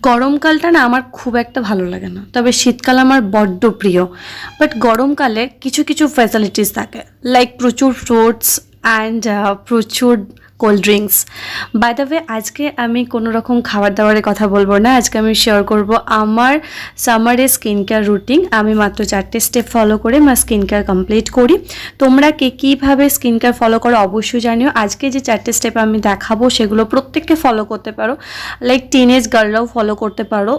গরমকালটা না আমার খুব একটা ভালো লাগে না, তবে শীতকাল আমার বড্ড প্রিয়। বাট গরমকালে কিছু কিছু ফ্যাসিলিটিস থাকে, লাইক প্রচুর ফ্রুটস অ্যান্ড প্রচুর cold drinks. By the way, আজকে আমি কোনো রকম খাবার দাবারের কথা বলবো না, আজকে আমি শেয়ার করব আমার সামারের স্কিন কেয়ার রুটিন। আমি মাত্র 4টে স্টেপ ফলো করে আমার স্কিন কেয়ার কমপ্লিট করি। তোমরা কে কীভাবে স্কিন কেয়ার ফলো করো অবশ্যই জানিও। আজকে যে 4টে স্টেপ আমি দেখাবো সেগুলো প্রত্যেককে ফলো করতে পারো, লাইক টিনেজ গার্লরাও ফলো করতে পারো।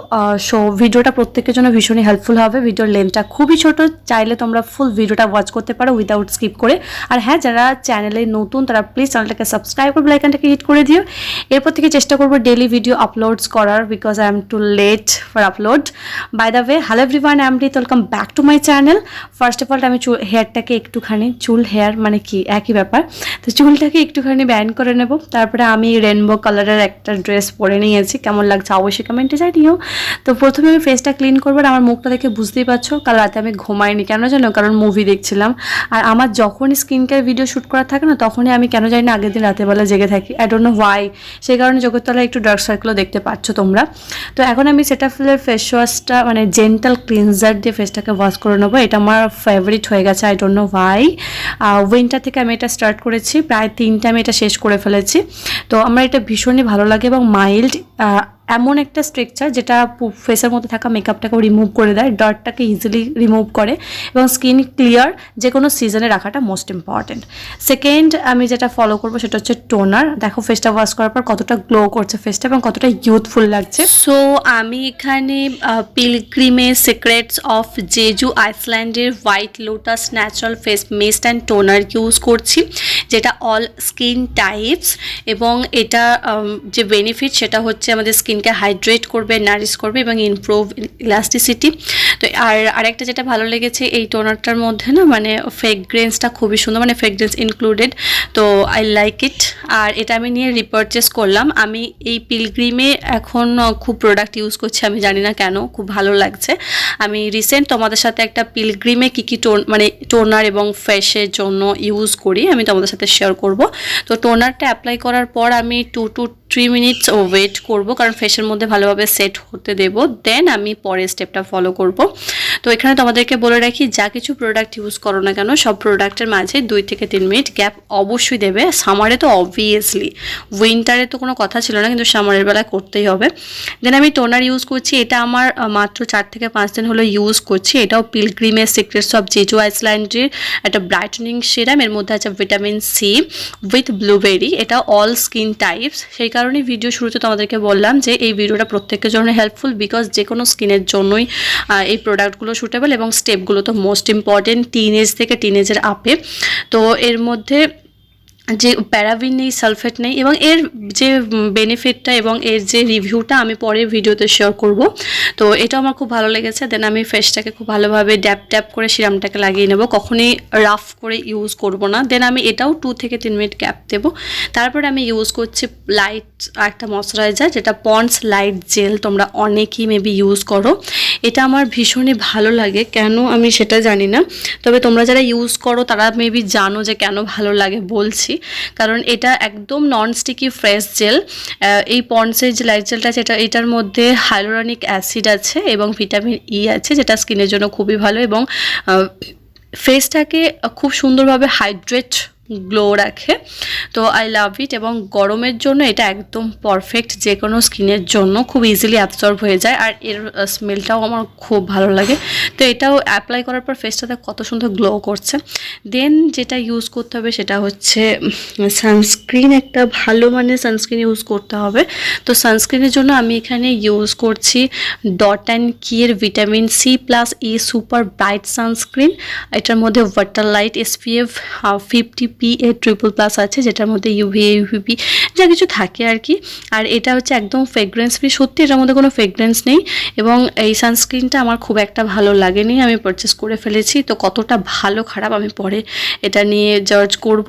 সো ভিডিওটা প্রত্যেকের জন্য ভীষণই হেল্পফুল হবে। ভিডিওর লেন্থটা খুবই ছোট, চাইলে তোমরা ফুল ভিডিওটা ওয়াচ করতে পারো উইদাউট স্কিপ করে। আর হ্যাঁ, যারা চ্যানেলে নতুন তারা প্লিজ চ্যানেলটাকে সাবস্ক্রাইব করে বেল আইকনটাকে হিট করে দিও। এরপর থেকে চেষ্টা করবো ডেইলি ভিডিও আপলোডস করার, because I am too late for upload. By the way, hello everyone, I am Rit, welcome back to my channel. First of all আমি হেয়ারটাকে একটুখানি, চুল হেয়ার মানে কি একই ব্যাপার, তো চুলটাকে একটুখানি ব্যান্ড করে নেব। তারপরে আমি রেনবো কালারের একটা ড্রেস পরে নিয়েছি, কেমন লাগছে অবশ্যই কমেন্টে জানিও। তো প্রথমে আমি ফেসটা ক্লিন করবো। আর আমার মুখটা দেখে বুঝতেই পারছো কাল রাতে আমি ঘুমাইনি, কেন জানো? কারণ মুভি দেখছিলাম। আর আমার যখনই স্কিন কেয়ার ভিডিও শ্যুট করা থাকে না, তখনই আমি কেন জানি না আগের দিন রাতের বেলা জেগে থাকি। I don't know Y. সেই কারণে চোখের তলায় একটু ডার্ক সার্কেলও দেখতে পাচ্ছ তোমরা। তো এখন আমি সেটাফিলের ফেস ওয়াশটা মানে জেন্টাল ক্লিনজার দিয়ে ফেসটাকে ওয়াশ করে নেবো। এটা আমার ফেভারিট হয়ে গেছে, I don't know Y. Winter থেকে আমি এটা স্টার্ট করেছি, প্রায় 3টা আমি এটা শেষ করে ফেলেছি। তো আমার এটা ভীষণই ভালো লাগে এবং মাইল্ড, এমন একটা স্ট্রাকচার যেটা ফেসের মধ্যে থাকা মেকআপটাকেও রিমুভ করে দেয়, ডার্টটাকে ইজিলি রিমুভ করে এবং স্কিন ক্লিয়ার যে কোনো সিজনে রাখাটা মোস্ট ইম্পর্টেন্ট। সেকেন্ড আমি যেটা ফলো করবো সেটা হচ্ছে টোনার। দেখো ফেসটা ওয়াশ করার পর কতটা গ্লো করছে ফেসটা এবং কতটা ইউথফুল লাগছে। সো আমি এখানে পিলগ্রিমের সিক্রেটস অফ জেজু আইসল্যান্ডের white lotus natural face mist and toner use করছি, যেটা অল স্কিন টাইপস। এবং এটা যে বেনিফিট সেটা হচ্ছে আমাদের স্কিনকে হাইড্রেট করবে, নারিশ করবে এবং ইমপ্রুভ ইলাস্টিসিটি। তো আরেকটা যেটা ভালো লেগেছে এই টোনারটার মধ্যে না, মানে ফ্রেগরেন্সটা খুবই সুন্দর, মানে ফ্রেগরেন্স ইনক্লুডেড। তো আই লাইক ইট। আর এটা আমি নিয়ে রিপারচেস করলাম। আমি এই পিলগ্রিমে এখন খুব প্রোডাক্ট ইউজ করছি, আমি জানি না কেন, খুব ভালো লাগছে। আমি রিসেন্ট তোমাদের সাথে একটা পিলগ্রিমে কী কী মানে টোনার এবং ফেসের জন্য ইউজ করি আমি তোমাদের সাথে শেয়ার করব। তো টোনারটা অ্যাপ্লাই করার পর আমি 2 to 3 মিনিটস ওয়েট করব, কারণ ফেসের মধ্যে ভালোভাবে সেট হতে দেব, দেন আমি পরের স্টেপটা ফলো করব। তো এখানে তোমাদেরকে বলে রাখি, যা কিছু প্রোডাক্ট ইউজ করো না কেন সব প্রোডাক্টের মাঝে 2 থেকে 3 মিনিট গ্যাপ অবশ্যই দেবে। সামারে তো অবভিয়াসলি, উইন্টারে তো কোনো কথা ছিল না, কিন্তু সামারের বেলায় করতেই হবে। দেন আমি টোনার ইউজ করছি, এটা আমার মাত্র 4 থেকে 5 দিন হলো ইউজ করছি। এটাও পিলগ্রিমের সিক্রেটস অফ জেজু আইসল্যান্ডের একটা ব্রাইটনিং সিরাম। এর মধ্যে আছে ভিটামিন সি উইথ ব্লুবেরি। এটা অল স্কিন টাইপস। সেই কারণে ভিডিও শুরুতে তোমাদেরকে বললাম যে এই ভিডিওটা প্রত্যেকের জন্য হেল্পফুল, বিকজ যে কোনো স্কিনের জন্যই এই প্রোডাক্টগুলো সুটেবল এবং স্টেপগুলো তো মোস্ট ইম্পর্টেন্ট টিনেজ থেকে টিনেজের আপে। তো এর মধ্যে যে প্যারাবিন নেই, সালফেট নেই, এবং এর যে বেনিফিটটা এবং এর যে রিভিউটা আমি পরে ভিডিওতে শেয়ার করব। তো এটা আমার খুব ভালো লেগেছে। দেন আমি ফেসটাকে খুব ভালোভাবে ড্যাপ করে সিরামটাকে লাগিয়ে নেব, কখনোই রাফ করে ইউজ করব না। দেন আমি এটাও 2 থেকে 3 মিনিট গ্যাপ দেবো। তারপরে আমি ইউজ করছি লাইট একটা ময়শ্চারাইজার, যেটা পন্ডস লাইট জেল। তোমরা অনেকেই মেবি ইউজ করো, এটা আমার ভীষণই ভালো লাগে, কেন আমি সেটা জানি না, তবে তোমরা যারা ইউজ করো তারা মেবি জানো যে কেন ভালো লাগে। বলছি কারণ এটা একদম নন স্টিকি ফ্রেশ জেল। এই পন্ডসের যে লাইট জেলটা আছে এটার মধ্যে হাইলোরনিক অ্যাসিড আছে এবং ভিটামিন ই আছে, যেটা স্কিনের জন্য খুবই ভালো এবং ফেসটাকে খুব সুন্দরভাবে হাইড্রেট গ্লো রাখে। তো আই লাভ ইট। এবং গরমের জন্য এটা একদম পারফেক্ট, যে কোনো স্কিনের জন্য খুব ইজিলি অ্যাবসর্ব হয়ে যায়। আর এর স্মেলটাও আমার খুব ভালো লাগে। তো এটাও অ্যাপ্লাই করার পর ফেসটাতে কত সুন্দর গ্লো করছে। দেন যেটা ইউজ করতে হবে সেটা হচ্ছে সানস্ক্রিন। একটা ভালো মানের সানস্ক্রিন ইউজ করতে হবে। তো সানস্ক্রিনের জন্য আমি এখানে ইউজ করছি ডট অ্যান্ড কিয়ের vitamin C plus E super bright sunscreen. এটার মধ্যে ওয়াটার লাইট SPF 50 PA++ আছে, যেটার মধ্যে UVA UVB যা কিছু থাকে আর কি। আর এটা হচ্ছে একদম ফ্রেগরেন্স ফ্রি, সত্যি এটার মধ্যে কোনো ফ্রেগরেন্স নেই। এবং এই সানস্ক্রিনটা আমার খুব একটা ভালো লাগেনি, আমি পারচেস করে ফেলেছি। তো কতটা ভালো খারাপ আমি পরে এটা নিয়ে জাজ করব।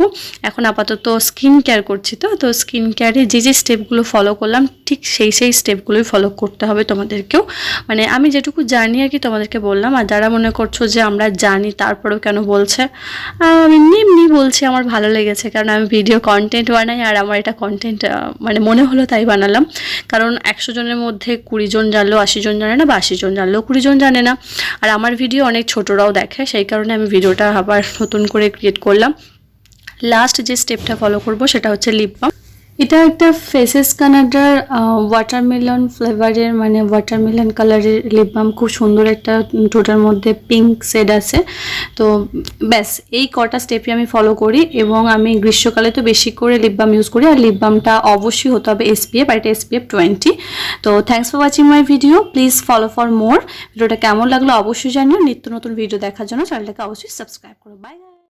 এখন আপাতত স্কিন কেয়ার করছি। তো স্কিন কেয়ারে যে স্টেপগুলো ফলো করলাম ঠিক সেই স্টেপগুলোই ফলো করতে হবে তোমাদেরকেও। মানে আমি যেটুকু জানি আর কি তোমাদেরকে বললাম। আর যারা মনে করছো যে আমরা জানি তারপরেও কেন বলছে, আমি এমনি বলছি, আমার আমার ভালো লেগেছে, কারণ আমি ভিডিও কন্টেন্ট বানাই আর আমার এটা কন্টেন্ট মানে মনে হলো তাই বানালাম। কারণ 100 জনের মধ্যে 20 জন জানলেও 80 জন জানে না, বা 80 জন জানলেও 20 জন জানে না। আর আমার ভিডিও অনেক ছোটরাও দেখে, সেই কারণে আমি ভিডিওটা আবার নতুন করে ক্রিয়েট করলাম। লাস্ট যে স্টেপটা ফলো করব সেটা হচ্ছে লিপ বাম। এটা একটা ফেসেস কানাডার ওয়াটারমেলন ফ্লেভারের, মানে ওয়াটারমেলন কালারের লিপ বাম। খুব সুন্দর একটা, টোটার মধ্যে পিঙ্ক শেড আছে। তো ব্যাস এই কটা স্টেপই আমি ফলো করি, এবং আমি গ্রীষ্মকালে তো বেশি করে লিপ বাম ইউজ করি। আর লিপ বামটা অবশ্যই হতে হবে SPF, আর এটা SPF 20। তো thanks for watching my video, please follow for more. ভিডিওটা কেমন লাগলো অবশ্যই জানিও। নিত্য নতুন ভিডিও দেখার জন্য চ্যানেলটাকে অবশ্যই সাবস্ক্রাইব করো। বাই।